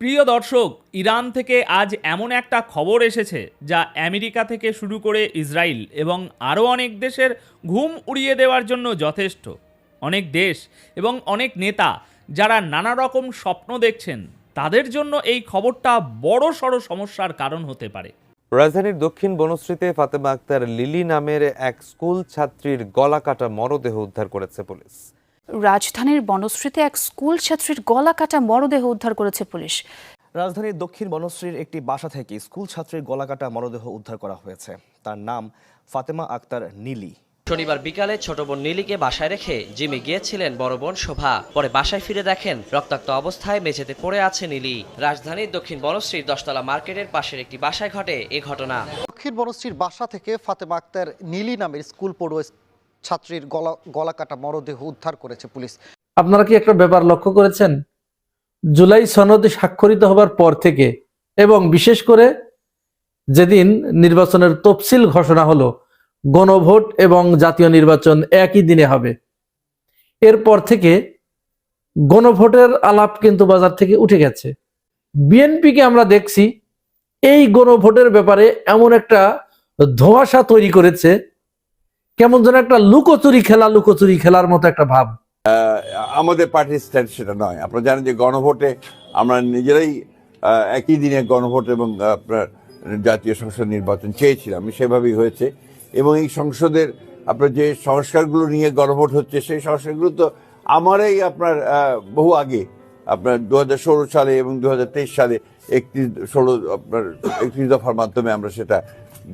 প্রিয় দর্শক, ইরান থেকে আজ এমন একটা খবর এসেছে যা আমেরিকা থেকে শুরু করে ইসরায়েল এবং আরও অনেক দেশের ঘুম উড়িয়ে দেওয়ার জন্য যথেষ্ট। অনেক দেশ এবং অনেক নেতা যারা নানা রকম স্বপ্ন দেখছেন, তাদের জন্য এই খবরটা বড় সড় সমস্যার কারণ হতে পারে। রাজধানীর দক্ষিণ বনশ্রীতে ফাতেমা আক্তার লিলি নামের এক স্কুল ছাত্রীর গলা কাটা মরদেহ উদ্ধার করেছে পুলিশ। রাজধানীর বনশ্রীতে এক স্কুল ছাত্রীর গলা কাটা মরদেহ উদ্ধার করেছে পুলিশ। রাজধানীর দক্ষিণ বনশ্রীর একটি বাসা থেকে স্কুল ছাত্রীর গলাকাটা মরদেহ উদ্ধার করা হয়েছে। তার নাম ফাতেমা আক্তার নীলি। শনিবার বিকালে ছোট বোন নীলিকে বাসায় রেখে জিমে গিয়েছিলেন বড় বোন শোভা। পরে বাসায় ফিরে দেখেন রক্তাক্ত অবস্থায় মেঝেতে পড়ে আছে নীলি। রাজধানীর দক্ষিণ বনশ্রীর 10তলা মার্কেটের পাশের একটি বাসায় ঘটে এ ঘটনা। দক্ষিণ বনশ্রীর বাসা থেকে ফাতেমা আক্তার নীলি নামের স্কুল পড়ুয়া ছাত্রীর গলা কাটা মরদেহ উদ্ধার করেছে পুলিশ। আপনারা কি একটা ব্যাপার লক্ষ্য করেছেন? জুলাই সনদে স্বাক্ষরিত হবার পর থেকে এবং বিশেষ করে যেদিন নির্বাচনের তফসিল ঘোষণা হলো, গণভোট এবং জাতীয় নির্বাচন একই দিনে হবে, এরপর থেকে গণভোটের আলাপ কিন্তু বাজার থেকে উঠে গেছে। বিএনপিকে আমরা দেখছি এই গণভোটের ব্যাপারে এমন একটা ধোঁয়াশা তৈরি করেছে, কেমন যেন একটা লুকোচুরি খেলার মতো একটা ভাব। আমাদের পার্টির স্ট্যান্ড সেটা নয়। আপনারা জানেন যে গণভোটে আমরা নিজেরাই একই দিনে গণভোট এবং আপনার জাতীয় সংসদ নির্বাচন চেয়েছিলাম, সেভাবেই হয়েছে। এবং এই সংসদের আপনার যে সংস্কারগুলো নিয়ে গণভোট হচ্ছে, সেই সংস্কারগুলো তো আমারই আপনার বহু আগে আপনার 2016 সালে এবং 2023 সালে 31 দফার মাধ্যমে আমরা সেটা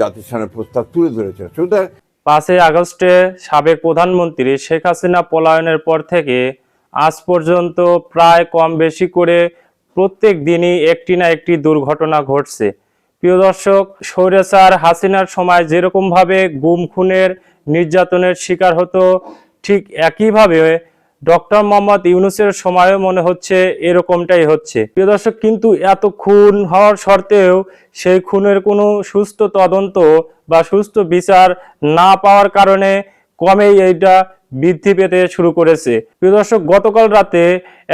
জাতির সামনে প্রস্তাব তুলে ধরেছিলাম। সুতরাং 5 আগস্টে সাবেক প্রধানমন্ত্রী শেখ হাসিনা পলায়নের পর থেকে আজ পর্যন্ত প্রায় কম বেশি করে প্রত্যেক দিনই একটি না একটি দুর্ঘটনা ঘটছে। প্রিয় দর্শক, স্বৈরাচার হাসিনার সময় যেরকমভাবে গুম খুনের নির্যাতনের শিকার হতো, ঠিক একইভাবে ডক্টর মোহাম্মদ ইউনূসের সময়ও মনে হচ্ছে এরকমটাই হচ্ছে। প্রিয় দর্শক, কিন্তু এত খুন হওয়ার সত্ত্বেও সেই খুনের কোনো সুস্থ তদন্ত বা সুস্থ বিচার না পাওয়ার কারণে কমেই এইটা বৃদ্ধি পেতে শুরু করেছে। প্রিয় দর্শক, গতকাল রাতে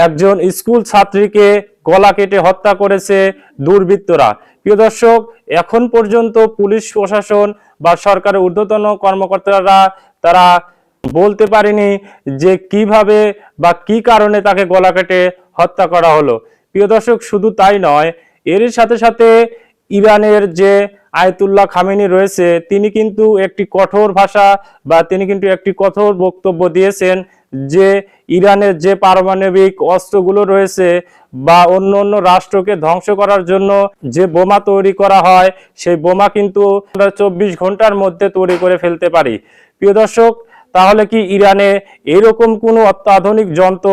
একজন স্কুল ছাত্রীকে গলা কেটে হত্যা করেছে দুর্বৃত্তরা। প্রিয় দর্শক, এখন পর্যন্ত পুলিশ প্রশাসন বা সরকারের ঊর্ধ্বতন কর্মকর্তারা তারা বলতে পারেনি যে কিভাবে বা কি কারণে তাকে গলা কেটে হত্যা করা হলো। প্রিয় দর্শক, শুধু তাই নয়, এর সাথে সাথে ইরানের যে আয়াতুল্লাহ খামেনি রয়েছে, তিনি কিন্তু একটি কঠোর ভাষা বা তিনি কিন্তু একটি কঠোর বক্তব্য দিয়েছেন যে ইরানের যে পারমাণবিক অস্ত্রগুলো রয়েছে বা অন্য অন্য রাষ্ট্রকে ধ্বংস করার জন্য যে বোমা তৈরি করা হয়, সেই বোমা কিন্তু আমরা 24 ঘন্টার মধ্যে তৈরি করে ফেলতে পারি। প্রিয় দর্শক, তাহলে কি ইরানে এরকম কোনো অত্যাধুনিক যন্ত্র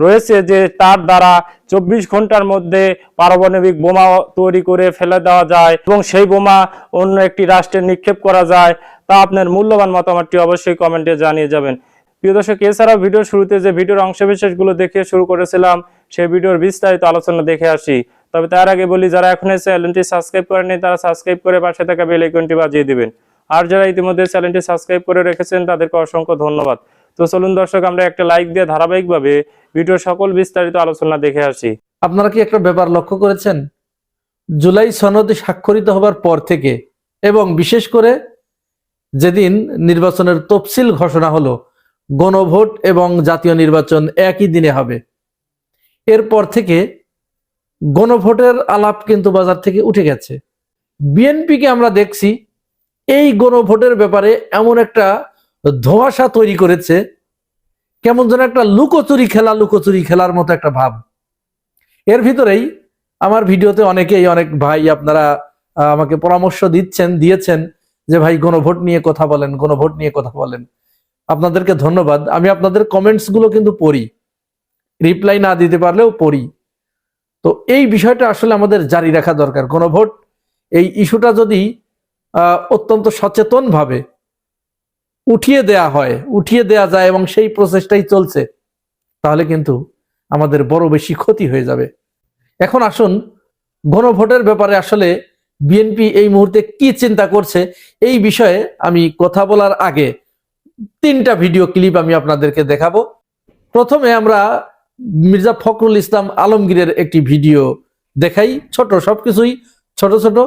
রয়েছে যে তার দ্বারা 24 ঘন্টার মধ্যে পারমাণবিক বোমা তৈরি করে ফেলে দেওয়া যায় এবং সেই বোমা অন্য একটি রাষ্ট্রে নিক্ষেপ করা যায়? তা আপনার মূল্যবান মতামতটি অবশ্যই কমেন্টে জানিয়ে যাবেন। প্রিয় দর্শক, এছাড়াও ভিডিওর শুরুতে যে ভিডিওর অংশবিশেষগুলো দেখিয়ে শুরু করেছিলাম, সেই ভিডিওর বিস্তারিত আলোচনা দেখে আসি। তবে তার আগে বলি, যারা এখন এই চ্যানেলটি সাবস্ক্রাইব করেননি তারা সাবস্ক্রাইব করে পাশে থাকা বেল আইকনটি বাজিয়ে দিবেন। আর যারা ইতিমধ্যে চ্যানেলটি সাবস্ক্রাইব করে রেখেছেন তাদেরকে অসংখ্য ধন্যবাদ। তো চলুন দর্শক, আমরা একটা লাইক দিয়ে ধারাবাহিকভাবে ভিডিওর সকল বিস্তারিত আলোচনা দেখে আসি। আপনারা কি একটা ব্যাপার লক্ষ্য করেছেন? জুলাই সনদে স্বাক্ষরিত হবার পর থেকে এবং বিশেষ করে যেদিন নির্বাচনের তফসিল ঘোষণা হলো, গণভোট এবং জাতীয় নির্বাচন একই দিনে হবে, এরপর থেকে গণভোটের আলাপ কিন্তু বাজার থেকে উঠে গেছে। বিএনপিকে আমরা দেখছি এই গণভোটের ব্যাপারে এমন একটা ধোঁয়াশা তৈরি করেছে, কেমন যেন একটা লুকোচুরি খেলার মতো একটা ভাব। এর ভিতরেই আমার ভিডিওতে অনেক ভাই আপনারা আমাকে পরামর্শ দিয়েছেন যে ভাই গণভোট নিয়ে কথা বলেন। আপনাদেরকে ধন্যবাদ। আমি আপনাদের কমেন্টস গুলো কিন্তু পড়ি, রিপ্লাই না দিতে পারলেও পড়ি। তো এই বিষয়টা আসলে আমাদের জারি রাখা দরকার। গণভোট এই ইস্যুটা যদি অত্যন্ত সচেতন ভাবে উঠিয়ে দেয়া যায় এবং সেই প্রসেসটাই চলছে, তাহলে কিন্তু আমাদের বড় বেশি ক্ষতি হয়ে যাবে। এখন আসুন, গণভোটের ব্যাপারে আসলে বিএনপি এই মুহূর্তে কি চিন্তা করছে এই বিষয়ে আমি কথা বলার আগে 3টা ভিডিও ক্লিপ আমি আপনাদেরকে দেখাবো। প্রথমে আমরা মির্জা ফখরুল ইসলাম আলমগীরের একটি ভিডিও দেখাই, ছোট, সবকিছুই ছোট ছোট।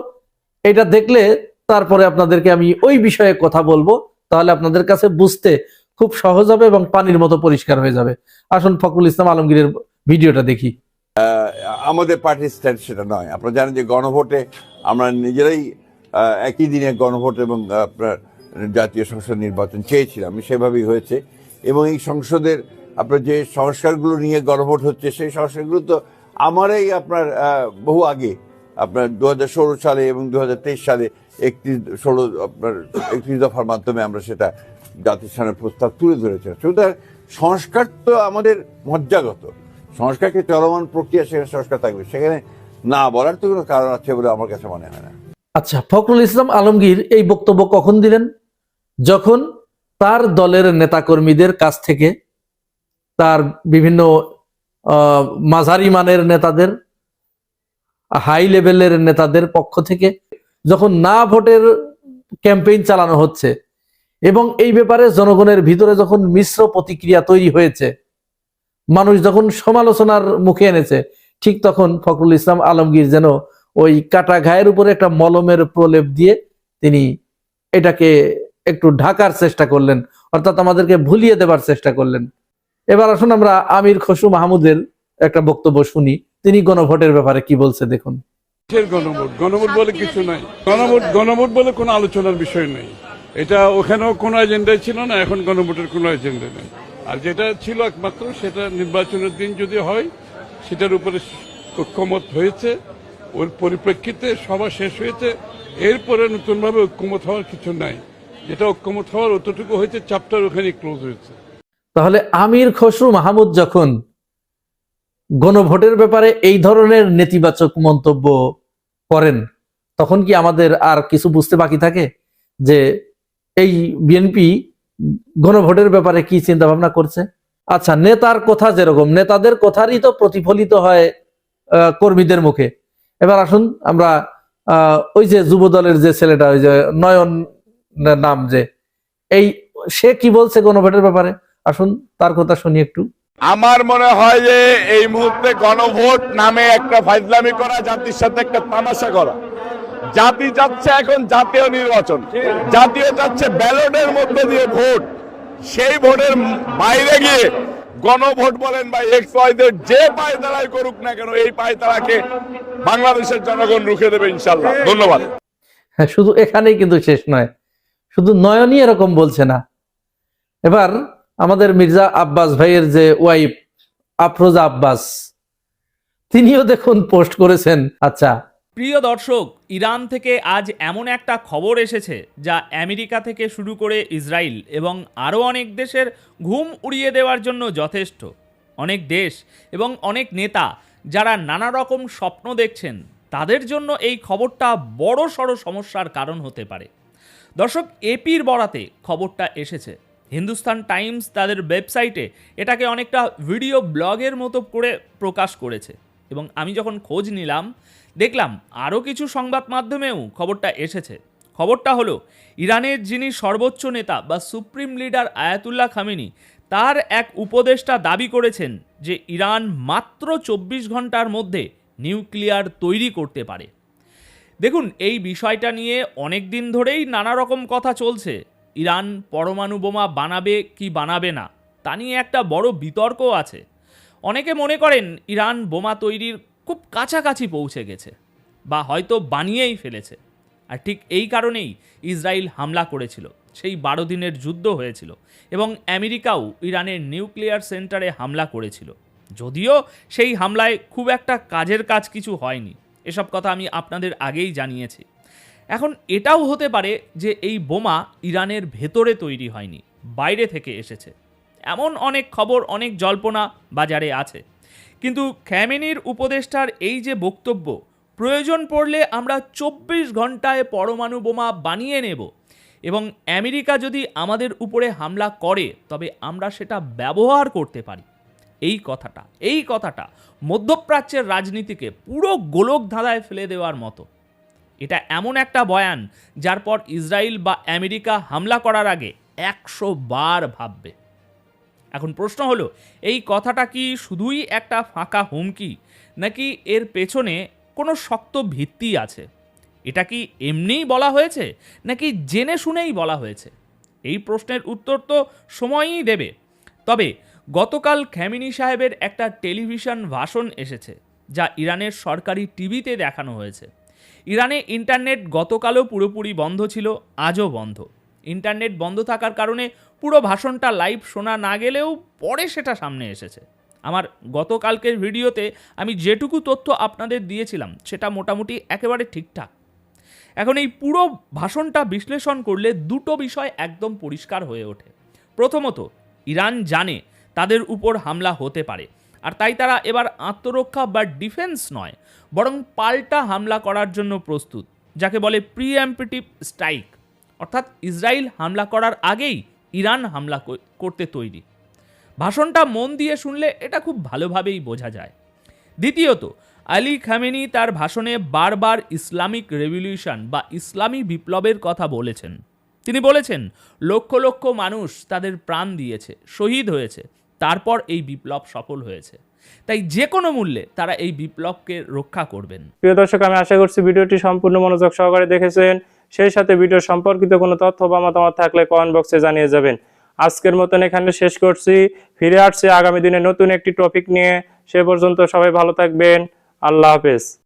এটা দেখলে তারপরে আপনাদেরকে আমি ওই বিষয়ে কথা বলবো, তাহলে আপনাদের কাছে বুঝতে খুব সহজ হবে এবং পানির মতো পরিষ্কার হয়ে যাবে। আসুন ফখরুল ইসলাম আলমগীরের ভিডিওটা দেখি। আমাদের পার্টির স্ট্যান্ড সেটা নয়। আপনারা জানেন যে গণভোটে আমরা নিজেরাই একই দিনে গণভোট এবং আপনার জাতীয় সংসদ নির্বাচন চেয়েছিলাম, সেভাবেই হয়েছে। এবং এই সংসদের আপনার যে সংস্কারগুলো নিয়ে গণভোট হচ্ছে, সেই সংস্কারগুলো তো আমারই আপনার বহু আগে আপনার 2016 সালে এবং 2023 সালে 31 দফার মাধ্যমে আমরা সেটা জাতির সামনে প্রস্তাব তুলে ধরেছিলাম। সুতরাং সংস্কার তো আমাদের মজ্জাগত, সংস্কারকে চলমান প্রক্রিয়া, সেখানে সংস্কার থাকবে, সেখানে না বলার তো কোনো কারণ আছে বলে আমার কাছে মনে হয় না। আচ্ছা, ফখরুল ইসলাম আলমগীর এই বক্তব্য কখন দিলেন? যখন তার দলের নেতাকর্মীদের কাছ থেকে, তার বিভিন্ন মাঝারি মানের নেতাদের, হাই লেভেলের নেতাদের পক্ষ থেকে যখন না ভোটের ক্যাম্পেইন চালানো হচ্ছে এবং এই ব্যাপারে জনগণের ভিতরে যখন মিশ্র প্রতিক্রিয়া তৈরি হয়েছে, মানুষ যখন সমালোচনার মুখে এনেছে, ঠিক তখন ফখরুল ইসলাম আলমগীর যেন ওই কাটা ঘায়ের উপরে একটা মলমের প্রলেপ দিয়ে তিনি এটাকে একটু ঢাকার চেষ্টা করলেন, অর্থাৎ আমাদেরকে ভুলিয়ে দেবার চেষ্টা করলেন। এবার আসুন আমরা আমির খসরু মাহমুদের একটা বক্তব্য শুনি, তিনি গণভোটের ব্যাপারে কি বলছে দেখুন। গণভোট বলে কিছু নাই, গণভোট বলে কোনো আলোচনার বিষয় নেই। এটা ওখানেও কোনো এজেন্ডাই ছিল না, এখন গণভোটের কোনো এজেন্ডা নেই। আর যেটা ছিল একমাত্র, সেটা নির্বাচনের দিন যদি হয়, সেটার উপরে ঐক্যমত হয়েছে, ওর পরিপ্রেক্ষিতে সভা শেষ হয়েছে। এরপরে নতুনভাবে ঐক্যমত হওয়ার কিছু নাই। যেটা ঐক্যমত হওয়ার অতটুকু হয়েছে, চ্যাপ্টার ওখানে ক্লোজ হয়েছে। তাহলে আমির খসরু মাহমুদ যখন গণভোটের ব্যাপারে এই ধরনের নেতিবাচক মন্তব্য করেন, তখন কি আমাদের আর কিছু বুঝতে বাকি থাকে যে এই বিএনপি গণভোটের ব্যাপারে কি চিন্তা ভাবনা করছে? আচ্ছা, নেতার কথা যেরকম, নেতাদের কথারই তো প্রতিফলিত হয় কর্মীদের মুখে। এবার আসুন আমরা ওই যে যুব দলের যে ছেলেটা, ওই যে নয়ন নাম, যে সে কি বলছে গণভোটের ব্যাপারে, আসুন তার কথা শুনি একটু। আমার মনে হয় যে এই মুহূর্তে গণভোট নামে একটা ফাইজলামি করা, জাতির সাথে একটা তামাশা করা। জাতি চাচ্ছে এখন জাতীয় নির্বাচন, জাতীয় চাচ্ছে ব্যালটের মধ্যে দিয়ে ভোট। সেই ভোটের বাইরে গিয়ে গণভোট বলেন বা এক্স ওয়াই জেড যে পায়তারাই করুক না কেন, এই পায়তারাকে বাংলাদেশের জনগণ রুখে দেবে ইনশাল্লাহ। ধন্যবাদ। হ্যাঁ, শুধু এখানেই কিন্তু শেষ নয়, শুধু নয়নই এরকম বলছে না। এবার আমাদের মির্জা আব্বাস ভাইয়ের যে ওয়াইফ আফরোজা আব্বাস, তিনিও দেখুন পোস্ট করেছেন। আচ্ছা, প্রিয় দর্শক, ইরান থেকে আজ এমন একটা খবর এসেছে যা আমেরিকা থেকে শুরু করে ইসরায়েল এবং আরও অনেক দেশের ঘুম উড়িয়ে দেওয়ার জন্য যথেষ্ট। অনেক দেশ এবং অনেক নেতা যারা নানা রকম স্বপ্ন দেখছেন, তাদের জন্য এই খবরটা বড় সড় সমস্যার কারণ হতে পারে। দর্শক, এপির বরাতে খবরটা এসেছে। হিন্দুস্তান টাইমস তাদের ওয়েবসাইটে এটাকে অনেকটা ভিডিও ব্লগের মতো করে প্রকাশ করেছে এবং আমি যখন খোঁজ নিলাম, দেখলাম আরও কিছু সংবাদ মাধ্যমেও খবরটা এসেছে। খবরটা হলো, ইরানের যিনি সর্বোচ্চ নেতা বা সুপ্রিম লিডার আয়াতুল্লাহ খামেনি, তার এক উপদেষ্টা দাবি করেছেন যে ইরান মাত্র 24 ঘন্টার মধ্যে নিউক্লিয়ার তৈরি করতে পারে। দেখুন, এই বিষয়টা নিয়ে অনেক দিন ধরেই নানা রকম কথা চলছে। ইরান পরমাণু বোমা বানাবে কি বানাবে না, তা নিয়ে একটা বড় বিতর্ক আছে। অনেকে মনে করেন ইরান বোমা তৈরির খুব কাছাকাছি পৌঁছে গেছে বা হয়তো বানিয়েই ফেলেছে। আর ঠিক এই কারণেই ইসরায়েল হামলা করেছিল, সেই 12 দিনের যুদ্ধ হয়েছিল এবং আমেরিকাও ইরানের নিউক্লিয়ার সেন্টারে হামলা করেছিল। যদিও সেই হামলায় খুব একটা কাজের কাজ কিছু হয়নি, এসব কথা আমি আপনাদের আগেই জানিয়েছি। এখন এটাও হতে পারে যে এই বোমা ইরানের ভেতরে তৈরি হয়নি, বাইরে থেকে এসেছে। এমন অনেক খবর, অনেক জল্পনা বাজারে আছে। কিন্তু খামেনির উপদেষ্টার এই যে বক্তব্য, প্রয়োজন পড়লে আমরা 24 ঘন্টায় পরমাণু বোমা বানিয়ে নেব এবং আমেরিকা যদি আমাদের উপরে হামলা করে তবে আমরা সেটা ব্যবহার করতে পারি, এই কথাটা মধ্যপ্রাচ্যের রাজনীতিকে পুরো গোলক ধাঁধায় ফেলে দেওয়ার মতো। এটা এমন একটা বয়ান যার পর ইসরায়েল বা আমেরিকা হামলা করার আগে 100 বার ভাববে। এখন প্রশ্ন হলো, এই কথাটা কি শুধুই একটা ফাঁকা হুমকি, নাকি এর পেছনে কোনো শক্ত ভিত্তি আছে? এটা কি এমনিই বলা হয়েছে নাকি জেনে শুনেই বলা হয়েছে? এই প্রশ্নের উত্তর তো সময়ই দেবে। তবে গতকাল খামেনি সাহেবের একটা টেলিভিশন ভাষণ এসেছে, যা ইরানের সরকারি টিভিতে দেখানো হয়েছে। ইরানে ইন্টারনেট গতকালও পুরোপুরি বন্ধ ছিল, আজও বন্ধ। ইন্টারনেট বন্ধ থাকার কারণে পুরো ভাষণটা লাইভ শোনা না গেলেও পরে সেটা সামনে এসেছে। আমার গতকালকের ভিডিওতে আমি যেটুকু তথ্য আপনাদের দিয়েছিলাম সেটা মোটামুটি একেবারে ঠিকঠাক। এখন এই পুরো ভাষণটা বিশ্লেষণ করলে দুটো বিষয় একদম পরিষ্কার হয়ে ওঠে। প্রথমত, ইরান জানে তাদের উপর হামলা হতে পারে, আর তাই তারা এবার আত্মরক্ষা বা ডিফেন্স নয়, বরং পাল্টা হামলা করার জন্য প্রস্তুত, যাকে বলে প্রিএম্পটিভ স্ট্রাইক। অর্থাৎ ইসরায়েল হামলা করার আগেই ইরান হামলা করতে তৈরি। ভাষণটা মন দিয়ে শুনলে এটা খুব ভালোভাবেই বোঝা যায়। দ্বিতীয়ত, আলী খামেনি তার ভাষণে বারবার ইসলামিক রেভলিউশন বা ইসলামী বিপ্লবের কথা বলেছেন। তিনি বলেছেন লক্ষ লক্ষ মানুষ তাদের প্রাণ দিয়েছে, শহীদ হয়েছে, তারপর এই বিপ্লব সফল হয়েছে। তাই যে কোনো মূল্যে তারা এই বিপ্লবকে রক্ষা করবেন। প্রিয় দর্শক, আমি আশা করছি ভিডিওটি সম্পূর্ণ মনোযোগ সহকারে দেখেছেন। সেই সাথে ভিডিও সম্পর্কিত কোনো তথ্য বা মতামত থাকলে কমেন্ট বক্সে জানিয়ে যাবেন। আজকের মতন এখানে শেষ করছি। ফিরে আসছি আগামী দিনে নতুন একটি টপিক নিয়ে। সে পর্যন্ত সবাই ভালো থাকবেন। আল্লাহ হাফেজ।